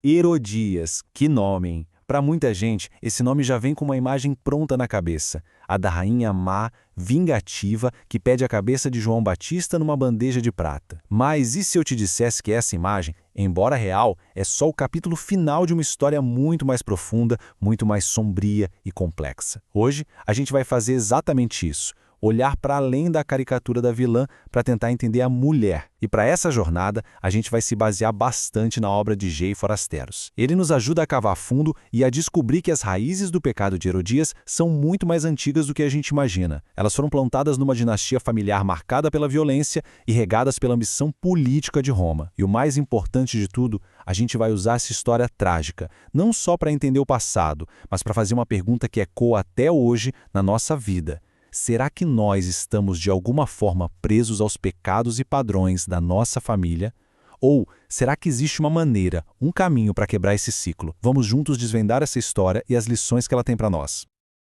Herodias, que nome, hein? Para muita gente, esse nome já vem com uma imagem pronta na cabeça. A da rainha má, vingativa, que pede a cabeça de João Batista numa bandeja de prata. Mas e se eu te dissesse que essa imagem, embora real, é só o capítulo final de uma história muito mais profunda, muito mais sombria e complexa? Hoje, a gente vai fazer exatamente isso. Olhar para além da caricatura da vilã para tentar entender a mulher. E para essa jornada, a gente vai se basear bastante na obra de G. Forasteros. Ele nos ajuda a cavar fundo e a descobrir que as raízes do pecado de Herodias são muito mais antigas do que a gente imagina. Elas foram plantadas numa dinastia familiar marcada pela violência e regadas pela ambição política de Roma. E o mais importante de tudo, a gente vai usar essa história trágica, não só para entender o passado, mas para fazer uma pergunta que ecoa até hoje na nossa vida. Será que nós estamos de alguma forma presos aos pecados e padrões da nossa família? Ou será que existe uma maneira, um caminho para quebrar esse ciclo? Vamos juntos desvendar essa história e as lições que ela tem para nós.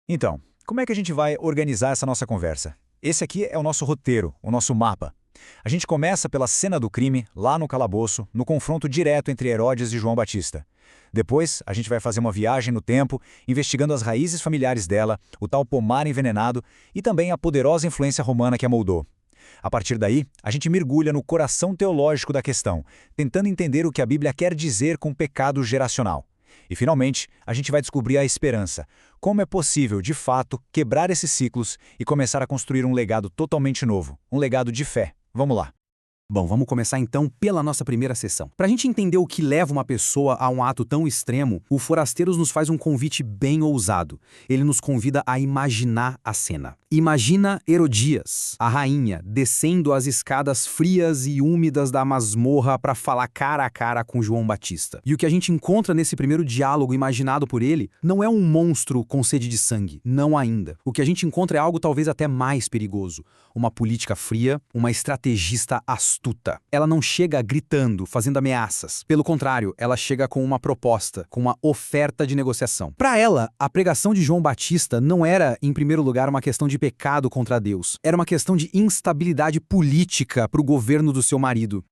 Então, como é que a gente vai organizar essa nossa conversa? Esse aqui é o nosso roteiro, o nosso mapa. A gente começa pela cena do crime, lá no calabouço, no confronto direto entre Herodes e João Batista. Depois, a gente vai fazer uma viagem no tempo, investigando as raízes familiares dela, o tal pomar envenenado e também a poderosa influência romana que a moldou. A partir daí, a gente mergulha no coração teológico da questão, tentando entender o que a Bíblia quer dizer com pecado geracional. E, finalmente, a gente vai descobrir a esperança. Como é possível, de fato, quebrar esses ciclos e começar a construir um legado totalmente novo, um legado de fé. Vamos lá. Bom, vamos começar então pela nossa primeira sessão. Para a gente entender o que leva uma pessoa a um ato tão extremo, o Forasteiros nos faz um convite bem ousado. Ele nos convida a imaginar a cena. Imagina Herodias, a rainha, descendo as escadas frias e úmidas da masmorra para falar cara a cara com João Batista. E o que a gente encontra nesse primeiro diálogo imaginado por ele não é um monstro com sede de sangue, não ainda. O que a gente encontra é algo talvez até mais perigoso. Uma política fria, uma estrategista astuta. Ela não chega gritando, fazendo ameaças. Pelo contrário, ela chega com uma proposta, com uma oferta de negociação. Para ela, a pregação de João Batista não era, em primeiro lugar, uma questão de pecado contra Deus. Era uma questão de instabilidade política para o governo do seu marido.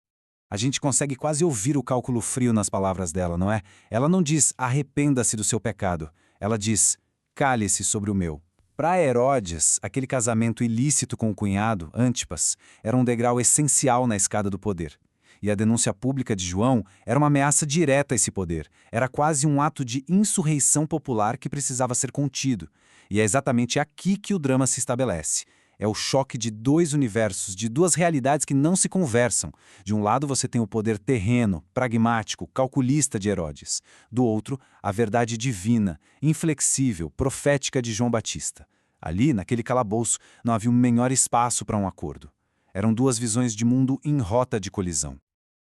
A gente consegue quase ouvir o cálculo frio nas palavras dela, não é? Ela não diz, arrependa-se do seu pecado. Ela diz, cale-se sobre o meu. Para Herodes, aquele casamento ilícito com o cunhado, Antipas, era um degrau essencial na escada do poder. E a denúncia pública de João era uma ameaça direta a esse poder. Era quase um ato de insurreição popular que precisava ser contido. E é exatamente aqui que o drama se estabelece. É o choque de dois universos, de duas realidades que não se conversam. De um lado você tem o poder terreno, pragmático, calculista de Herodes. Do outro, a verdade divina, inflexível, profética de João Batista. Ali, naquele calabouço, não havia um menor espaço para um acordo. Eram duas visões de mundo em rota de colisão.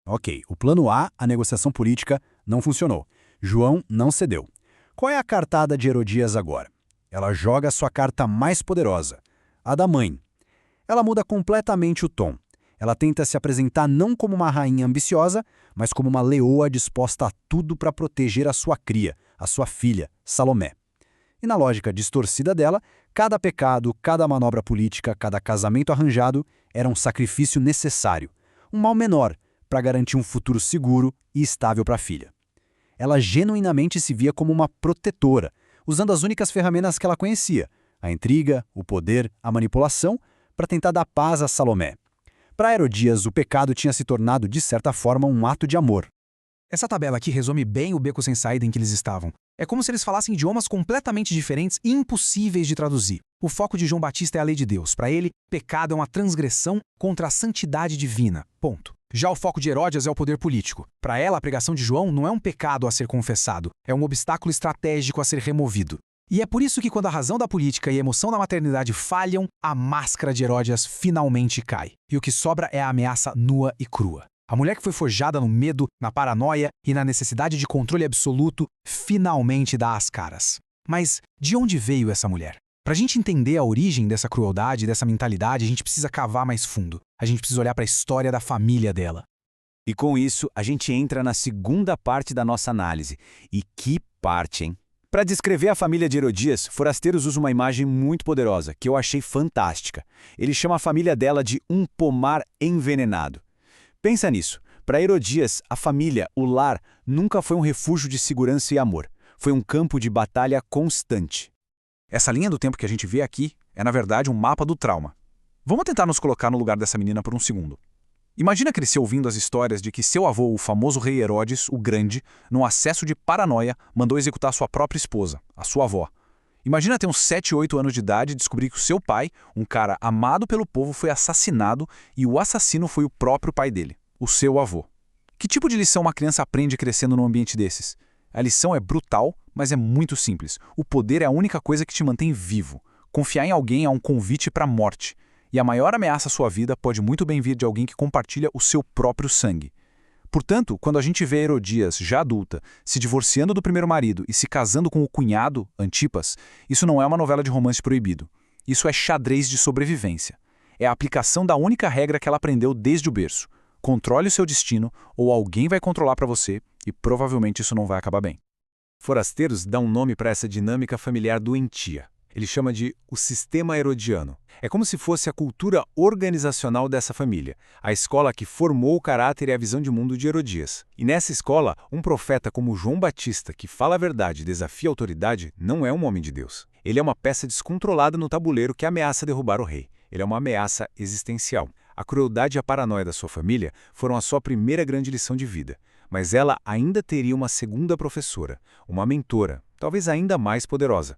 Ok, o plano A, a negociação política, não funcionou. João não cedeu. Qual é a cartada de Herodias agora? Ela joga a sua carta mais poderosa, a da mãe. Ela muda completamente o tom. Ela tenta se apresentar não como uma rainha ambiciosa, mas como uma leoa disposta a tudo para proteger a sua cria, a sua filha, Salomé. E na lógica distorcida dela, cada pecado, cada manobra política, cada casamento arranjado era um sacrifício necessário, um mal menor, para garantir um futuro seguro e estável para a filha. Ela genuinamente se via como uma protetora, usando as únicas ferramentas que ela conhecia, a intriga, o poder, a manipulação, para tentar dar paz a Salomé. Para Herodias, o pecado tinha se tornado, de certa forma, um ato de amor. Essa tabela aqui resume bem o beco sem saída em que eles estavam. É como se eles falassem idiomas completamente diferentes e impossíveis de traduzir. O foco de João Batista é a lei de Deus. Para ele, pecado é uma transgressão contra a santidade divina. Ponto. Já o foco de Herodes é o poder político. Para ela, a pregação de João não é um pecado a ser confessado, é um obstáculo estratégico a ser removido. E é por isso que quando a razão da política e a emoção da maternidade falham, a máscara de Herodes finalmente cai. E o que sobra é a ameaça nua e crua. A mulher que foi forjada no medo, na paranoia e na necessidade de controle absoluto, finalmente dá as caras. Mas de onde veio essa mulher? Para a gente entender a origem dessa crueldade, dessa mentalidade, a gente precisa cavar mais fundo. A gente precisa olhar para a história da família dela. E com isso, a gente entra na segunda parte da nossa análise. E que parte, hein? Para descrever a família de Herodias, Forasteiros usa uma imagem muito poderosa, que eu achei fantástica. Ele chama a família dela de um pomar envenenado. Pensa nisso. Para Herodias, a família, o lar, nunca foi um refúgio de segurança e amor. Foi um campo de batalha constante. Essa linha do tempo que a gente vê aqui é, na verdade, um mapa do trauma. Vamos tentar nos colocar no lugar dessa menina por um segundo. Imagina crescer ouvindo as histórias de que seu avô, o famoso rei Herodes, o Grande, num acesso de paranoia, mandou executar sua própria esposa, a sua avó. Imagina ter uns 7, 8 anos de idade e descobrir que o seu pai, um cara amado pelo povo, foi assassinado e o assassino foi o próprio pai dele, o seu avô. Que tipo de lição uma criança aprende crescendo num ambiente desses? A lição é brutal, mas é muito simples. O poder é a única coisa que te mantém vivo. Confiar em alguém é um convite para a morte. E a maior ameaça à sua vida pode muito bem vir de alguém que compartilha o seu próprio sangue. Portanto, quando a gente vê Herodias, já adulta, se divorciando do primeiro marido e se casando com o cunhado, Antipas, isso não é uma novela de romance proibido. Isso é xadrez de sobrevivência. É a aplicação da única regra que ela aprendeu desde o berço. Controle o seu destino, ou alguém vai controlar para você, e provavelmente isso não vai acabar bem. Forasteiros dá um nome para essa dinâmica familiar doentia. Ele chama de o sistema herodiano. É como se fosse a cultura organizacional dessa família, a escola que formou o caráter e a visão de mundo de Herodias. E nessa escola, um profeta como João Batista, que fala a verdade e desafia a autoridade, não é um homem de Deus. Ele é uma peça descontrolada no tabuleiro que ameaça derrubar o rei. Ele é uma ameaça existencial. A crueldade e a paranoia da sua família foram a sua primeira grande lição de vida. Mas ela ainda teria uma segunda professora, uma mentora, talvez ainda mais poderosa.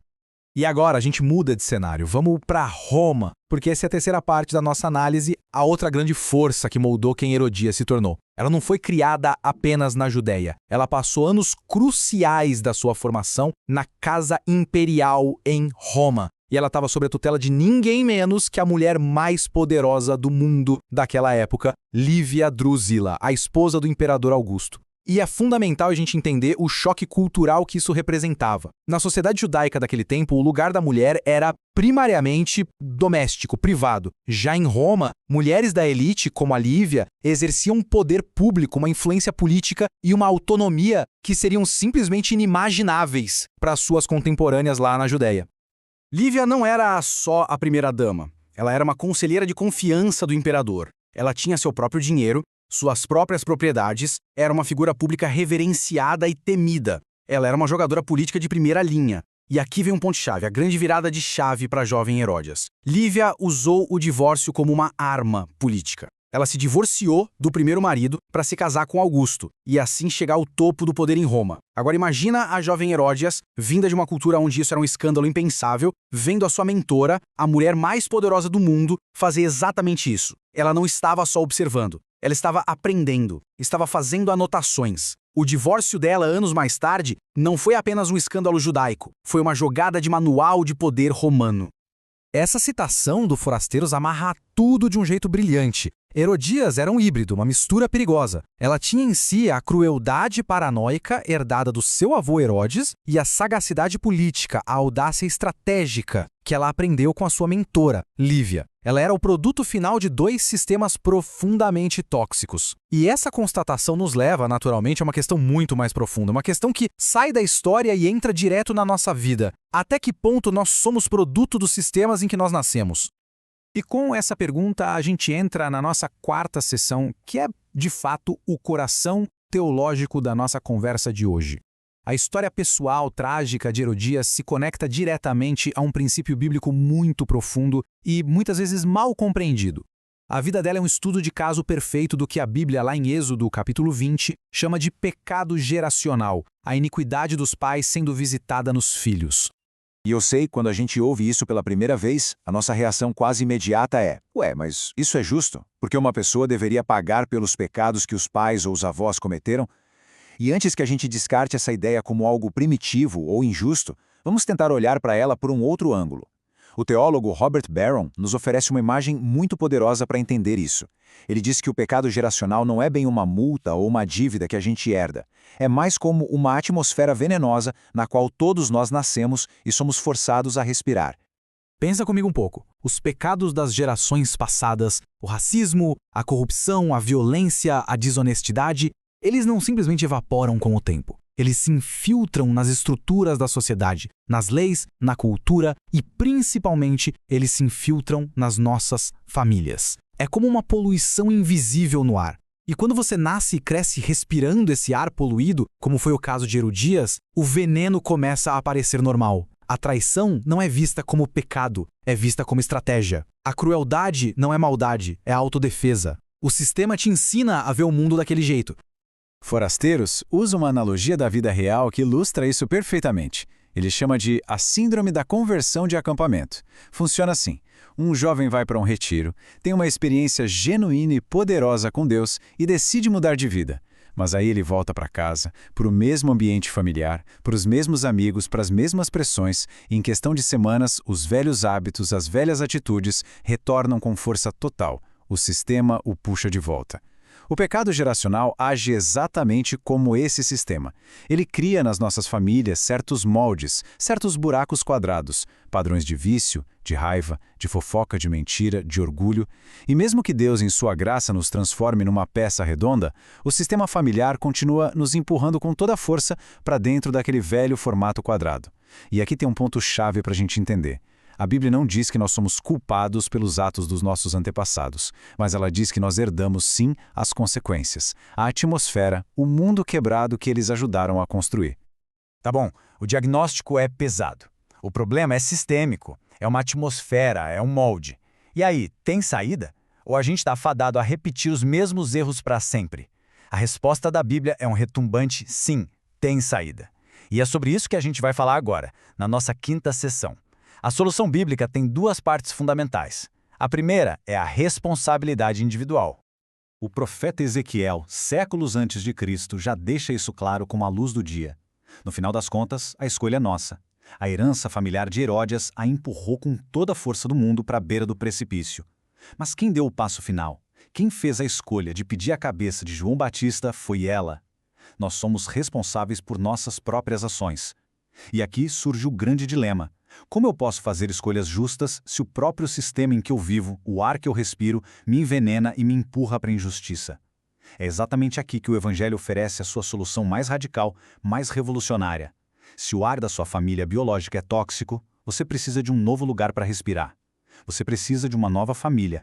E agora a gente muda de cenário, vamos para Roma, porque essa é a terceira parte da nossa análise, a outra grande força que moldou quem Herodias se tornou. Ela não foi criada apenas na Judéia, ela passou anos cruciais da sua formação na Casa Imperial em Roma. E ela estava sob a tutela de ninguém menos que a mulher mais poderosa do mundo daquela época, Lívia Drusila, a esposa do imperador Augusto. E é fundamental a gente entender o choque cultural que isso representava. Na sociedade judaica daquele tempo, o lugar da mulher era primariamente doméstico, privado. Já em Roma, mulheres da elite, como a Lívia, exerciam um poder público, uma influência política e uma autonomia que seriam simplesmente inimagináveis para suas contemporâneas lá na Judéia. Lívia não era só a primeira-dama. Ela era uma conselheira de confiança do imperador. Ela tinha seu próprio dinheiro, suas próprias propriedades, era uma figura pública reverenciada e temida. Ela era uma jogadora política de primeira linha. E aqui vem um ponto-chave, a grande virada de chave para a jovem Herodias. Lívia usou o divórcio como uma arma política. Ela se divorciou do primeiro marido para se casar com Augusto e assim chegar ao topo do poder em Roma. Agora imagina a jovem Herodias, vinda de uma cultura onde isso era um escândalo impensável, vendo a sua mentora, a mulher mais poderosa do mundo, fazer exatamente isso. Ela não estava só observando, ela estava aprendendo, estava fazendo anotações. O divórcio dela, anos mais tarde, não foi apenas um escândalo judaico, foi uma jogada de manual de poder romano. Essa citação do Forasteiros amarra tudo de um jeito brilhante. Herodias era um híbrido, uma mistura perigosa. Ela tinha em si a crueldade paranoica herdada do seu avô Herodes e a sagacidade política, a audácia estratégica que ela aprendeu com a sua mentora, Lívia. Ela era o produto final de dois sistemas profundamente tóxicos. E essa constatação nos leva, naturalmente, a uma questão muito mais profunda, uma questão que sai da história e entra direto na nossa vida. Até que ponto nós somos produto dos sistemas em que nós nascemos? E com essa pergunta, a gente entra na nossa quarta sessão, que é, de fato, o coração teológico da nossa conversa de hoje. A história pessoal trágica de Herodias se conecta diretamente a um princípio bíblico muito profundo e muitas vezes mal compreendido. A vida dela é um estudo de caso perfeito do que a Bíblia, lá em Êxodo, capítulo 20, chama de pecado geracional, a iniquidade dos pais sendo visitada nos filhos. E eu sei, quando a gente ouve isso pela primeira vez, a nossa reação quase imediata é: ué, mas isso é justo? Porque uma pessoa deveria pagar pelos pecados que os pais ou os avós cometeram? E antes que a gente descarte essa ideia como algo primitivo ou injusto, vamos tentar olhar para ela por um outro ângulo. O teólogo Robert Barron nos oferece uma imagem muito poderosa para entender isso. Ele diz que o pecado geracional não é bem uma multa ou uma dívida que a gente herda. É mais como uma atmosfera venenosa na qual todos nós nascemos e somos forçados a respirar. Pensa comigo um pouco. Os pecados das gerações passadas, o racismo, a corrupção, a violência, a desonestidade, eles não simplesmente evaporam com o tempo. Eles se infiltram nas estruturas da sociedade, nas leis, na cultura e, principalmente, eles se infiltram nas nossas famílias. É como uma poluição invisível no ar. E quando você nasce e cresce respirando esse ar poluído, como foi o caso de Herodias, o veneno começa a aparecer normal. A traição não é vista como pecado, é vista como estratégia. A crueldade não é maldade, é autodefesa. O sistema te ensina a ver o mundo daquele jeito. Forasteiros usa uma analogia da vida real que ilustra isso perfeitamente. Ele chama de a síndrome da conversão de acampamento. Funciona assim. Um jovem vai para um retiro, tem uma experiência genuína e poderosa com Deus e decide mudar de vida. Mas aí ele volta para casa, para o mesmo ambiente familiar, para os mesmos amigos, para as mesmas pressões, e em questão de semanas, os velhos hábitos, as velhas atitudes retornam com força total. O sistema o puxa de volta. O pecado geracional age exatamente como esse sistema. Ele cria nas nossas famílias certos moldes, certos buracos quadrados, padrões de vício, de raiva, de fofoca, de mentira, de orgulho. E mesmo que Deus, em sua graça, nos transforme numa peça redonda, o sistema familiar continua nos empurrando com toda a força para dentro daquele velho formato quadrado. E aqui tem um ponto-chave para a gente entender. A Bíblia não diz que nós somos culpados pelos atos dos nossos antepassados, mas ela diz que nós herdamos sim as consequências, a atmosfera, o mundo quebrado que eles ajudaram a construir. Tá bom, o diagnóstico é pesado. O problema é sistêmico, é uma atmosfera, é um molde. E aí, tem saída? Ou a gente está fadado a repetir os mesmos erros para sempre? A resposta da Bíblia é um retumbante sim, tem saída. E é sobre isso que a gente vai falar agora, na nossa quinta sessão. A solução bíblica tem duas partes fundamentais. A primeira é a responsabilidade individual. O profeta Ezequiel, séculos antes de Cristo, já deixa isso claro como a luz do dia. No final das contas, a escolha é nossa. A herança familiar de Herodes a empurrou com toda a força do mundo para a beira do precipício. Mas quem deu o passo final? Quem fez a escolha de pedir a cabeça de João Batista foi ela. Nós somos responsáveis por nossas próprias ações. E aqui surge o grande dilema. Como eu posso fazer escolhas justas se o próprio sistema em que eu vivo, o ar que eu respiro, me envenena e me empurra para a injustiça? É exatamente aqui que o Evangelho oferece a sua solução mais radical, mais revolucionária. Se o ar da sua família biológica é tóxico, você precisa de um novo lugar para respirar. Você precisa de uma nova família.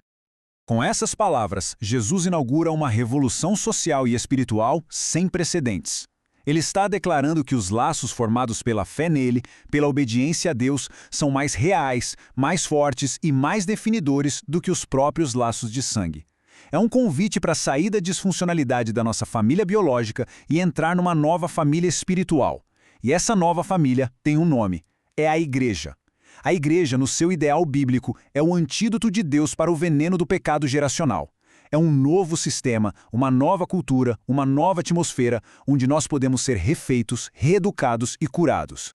Com essas palavras, Jesus inaugura uma revolução social e espiritual sem precedentes. Ele está declarando que os laços formados pela fé nele, pela obediência a Deus, são mais reais, mais fortes e mais definidores do que os próprios laços de sangue. É um convite para sair da disfuncionalidade da nossa família biológica e entrar numa nova família espiritual. E essa nova família tem um nome: é a Igreja. A Igreja, no seu ideal bíblico, é o antídoto de Deus para o veneno do pecado geracional. É um novo sistema, uma nova cultura, uma nova atmosfera, onde nós podemos ser refeitos, reeducados e curados.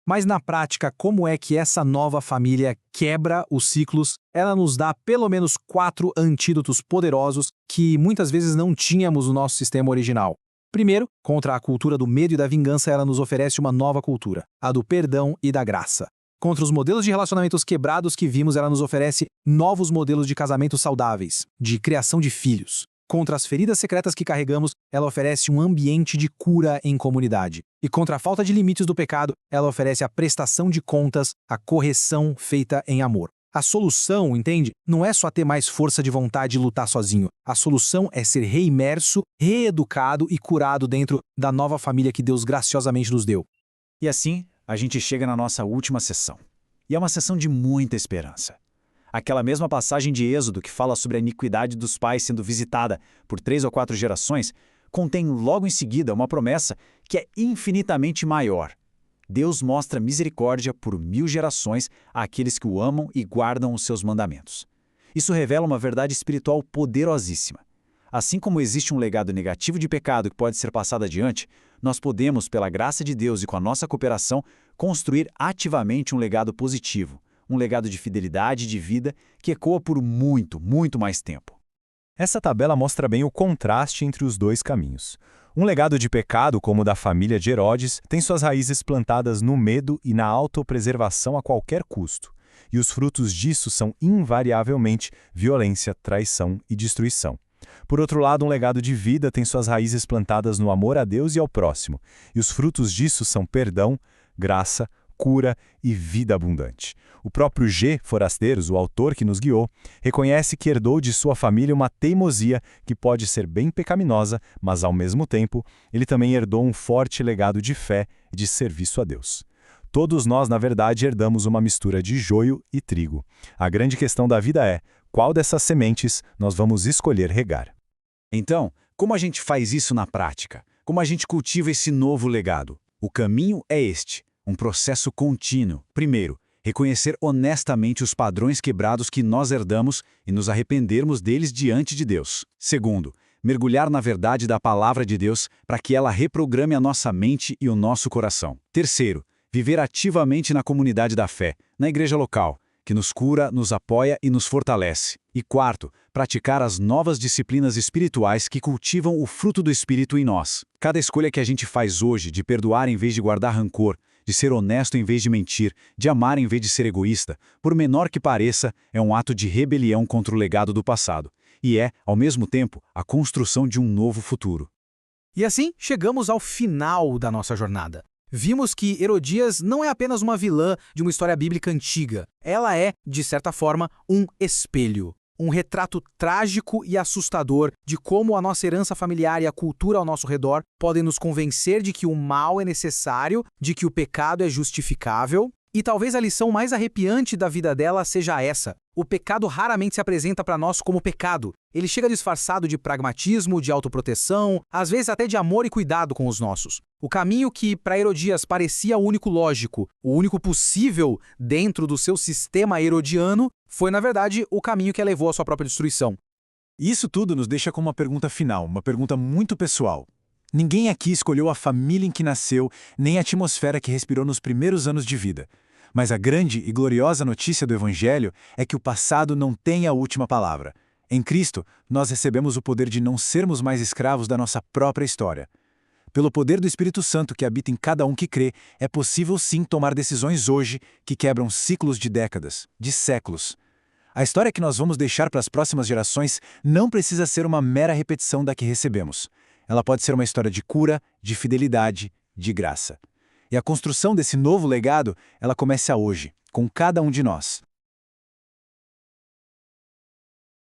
Mas na prática, como é que essa nova família quebra os ciclos? Ela nos dá pelo menos 4 antídotos poderosos que muitas vezes não tínhamos no nosso sistema original. Primeiro, contra a cultura do medo e da vingança, ela nos oferece uma nova cultura, a do perdão e da graça. Contra os modelos de relacionamentos quebrados que vimos, ela nos oferece novos modelos de casamento saudáveis, de criação de filhos. Contra as feridas secretas que carregamos, ela oferece um ambiente de cura em comunidade. E contra a falta de limites do pecado, ela oferece a prestação de contas, a correção feita em amor. A solução, entende? Não é só ter mais força de vontade e lutar sozinho. A solução é ser reimerso, reeducado e curado dentro da nova família que Deus graciosamente nos deu. E assim, a gente chega na nossa última sessão. E é uma sessão de muita esperança. Aquela mesma passagem de Êxodo que fala sobre a iniquidade dos pais sendo visitada por 3 ou 4 gerações, contém logo em seguida uma promessa que é infinitamente maior. Deus mostra misericórdia por 1000 gerações àqueles que o amam e guardam os seus mandamentos. Isso revela uma verdade espiritual poderosíssima. Assim como existe um legado negativo de pecado que pode ser passado adiante, nós podemos, pela graça de Deus e com a nossa cooperação, construir ativamente um legado positivo, um legado de fidelidade e de vida que ecoa por muito, muito mais tempo. Essa tabela mostra bem o contraste entre os dois caminhos. Um legado de pecado, como o da família de Herodes, tem suas raízes plantadas no medo e na autopreservação a qualquer custo. E os frutos disso são invariavelmente violência, traição e destruição. Por outro lado, um legado de vida tem suas raízes plantadas no amor a Deus e ao próximo, e os frutos disso são perdão, graça, cura e vida abundante. O próprio G. Forasteiros, o autor que nos guiou, reconhece que herdou de sua família uma teimosia que pode ser bem pecaminosa, mas ao mesmo tempo, ele também herdou um forte legado de fé e de serviço a Deus. Todos nós, na verdade, herdamos uma mistura de joio e trigo. A grande questão da vida é, qual dessas sementes nós vamos escolher regar? Então, como a gente faz isso na prática? Como a gente cultiva esse novo legado? O caminho é este, um processo contínuo. Primeiro, reconhecer honestamente os padrões quebrados que nós herdamos e nos arrependermos deles diante de Deus. Segundo, mergulhar na verdade da palavra de Deus para que ela reprograme a nossa mente e o nosso coração. Terceiro, viver ativamente na comunidade da fé, na igreja local, que nos cura, nos apoia e nos fortalece. E quarto, praticar as novas disciplinas espirituais que cultivam o fruto do Espírito em nós. Cada escolha que a gente faz hoje de perdoar em vez de guardar rancor, de ser honesto em vez de mentir, de amar em vez de ser egoísta, por menor que pareça, é um ato de rebelião contra o legado do passado. E é, ao mesmo tempo, a construção de um novo futuro. E assim, chegamos ao final da nossa jornada. Vimos que Herodias não é apenas uma vilã de uma história bíblica antiga. Ela é, de certa forma, um espelho. Um retrato trágico e assustador de como a nossa herança familiar e a cultura ao nosso redor podem nos convencer de que o mal é necessário, de que o pecado é justificável. E talvez a lição mais arrepiante da vida dela seja essa. O pecado raramente se apresenta para nós como pecado. Ele chega disfarçado de pragmatismo, de autoproteção, às vezes até de amor e cuidado com os nossos. O caminho que, para Herodias, parecia o único lógico, o único possível dentro do seu sistema herodiano, foi, na verdade, o caminho que a levou à sua própria destruição. E isso tudo nos deixa com uma pergunta final, uma pergunta muito pessoal. Ninguém aqui escolheu a família em que nasceu, nem a atmosfera que respirou nos primeiros anos de vida. Mas a grande e gloriosa notícia do Evangelho é que o passado não tem a última palavra. Em Cristo, nós recebemos o poder de não sermos mais escravos da nossa própria história. Pelo poder do Espírito Santo que habita em cada um que crê, é possível sim tomar decisões hoje que quebram ciclos de décadas, de séculos. A história que nós vamos deixar para as próximas gerações não precisa ser uma mera repetição da que recebemos. Ela pode ser uma história de cura, de fidelidade, de graça. E a construção desse novo legado, ela começa hoje, com cada um de nós.